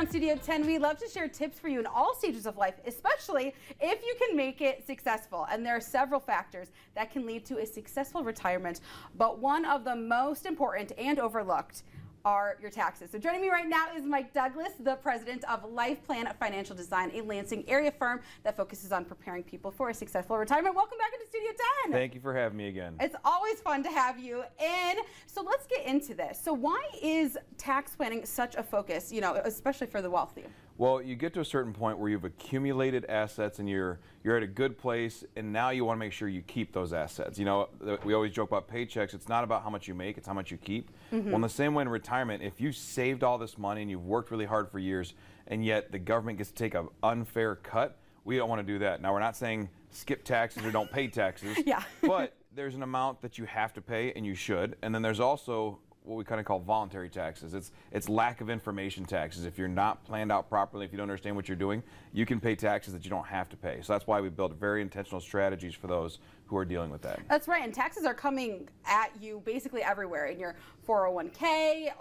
on Studio 10, we love to share tips for you in all stages of life, especially if you can make it successful. And there are several factors that can lead to a successful retirement, but one of the most important and overlooked are your taxes. So joining me right now is Mike Douglas, the president of Life Plan Financial Design, a Lansing area firm that focuses on preparing people for a successful retirement. Welcome back into Studio 10. Thank you for having me again. It's always fun to have you in. So let's get into this. So why is tax planning such a focus, especially for the wealthy? Well, you get to a certain point where you've accumulated assets and you're at a good place, and now you want to make sure you keep those assets. We always joke about paychecks. It's not about how much you make, it's how much you keep. Well, in the same way in retirement, if you saved all this money and you've worked really hard for years, and yet the government gets to take an unfair cut, we don't want to do that. Now, we're not saying skip taxes or don't pay taxes, yeah. But there's an amount that you have to pay, and you should, and then there's also what we kind of call voluntary taxes. It's lack of information taxes. If you're not planned out properly, if you don't understand what you're doing, you can pay taxes that you don't have to pay. So that's why we build very intentional strategies for those who are dealing with that. That's right, and taxes are coming at you basically everywhere, in your 401k,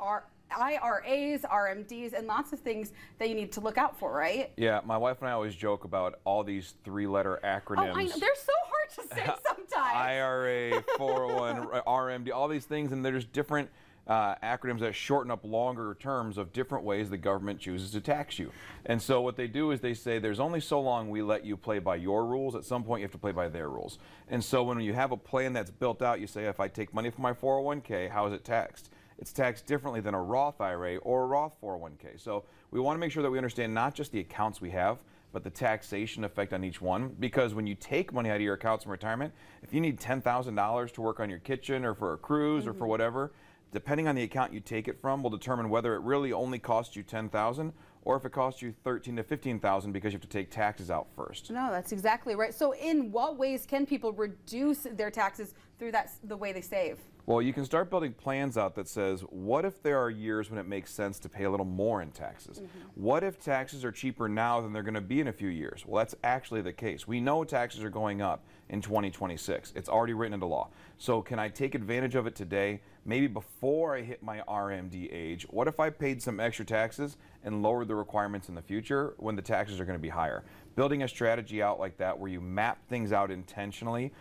IRAs, RMDs, and lots of things that you need to look out for, right? Yeah, my wife and I always joke about all these three-letter acronyms. Oh, I know. They're so hard to say sometimes. IRA, 401, RMD, all these things, and there's different acronyms that shorten up longer terms of different ways the government chooses to tax you. And so what they do is they say there's only so long we let you play by your rules. At some point you have to play by their rules. And so when you have a plan that's built out, you say, if I take money from my 401k, how is it taxed? It's taxed differently than a Roth IRA or a Roth 401k. So we want to make sure that we understand not just the accounts we have, but the taxation effect on each one. Because when you take money out of your accounts in retirement, if you need $10,000 to work on your kitchen or for a cruise or for whatever, depending on the account you take it from will determine whether it really only costs you $10,000 or if it costs you $13,000 to $15,000 because you have to take taxes out first. No, that's exactly right. So in what ways can people reduce their taxes through the way they save? Well, you can start building plans out that says, what if there are years when it makes sense to pay a little more in taxes? What if taxes are cheaper now than they're going to be in a few years? Well, that's actually the case. We know taxes are going up in 2026. It's already written into law. So can I take advantage of it today? Maybe before I hit my RMD age, what if I paid some extra taxes and lowered the requirements in the future when the taxes are going to be higher? Building a strategy out like that where you map things out intentionally,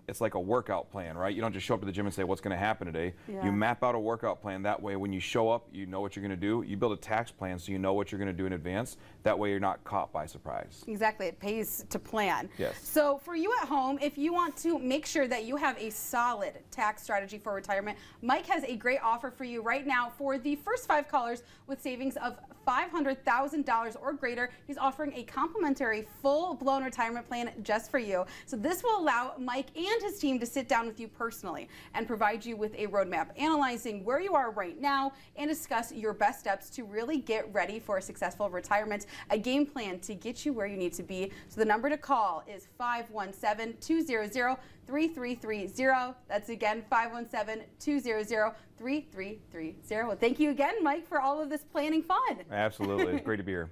it's like a workout plan, right? You don't just show up to the gym and say, what's going to happen today? Yeah. You map out a workout plan. That way, when you show up, you know what you're going to do. You build a tax plan so you know what you're going to do in advance. That way, you're not caught by surprise. Exactly. It pays to plan. Yes. So for you at home, if you want to make sure that you have a solid tax strategy for retirement, Mike has a great offer for you right now. For the first 5 callers with savings of $500,000 or greater, he's offering a complimentary full-blown retirement plan just for you. So this will allow Mike and his team to sit down with you personally and provide you with a roadmap, analyzing where you are right now and discuss your best steps to really get ready for a successful retirement, a game plan to get you where you need to be. So the number to call is 517-200-3330. That's again 517-200-3330. Well, thank you again, Mike, for all of this planning fun. Absolutely. It's great to be here.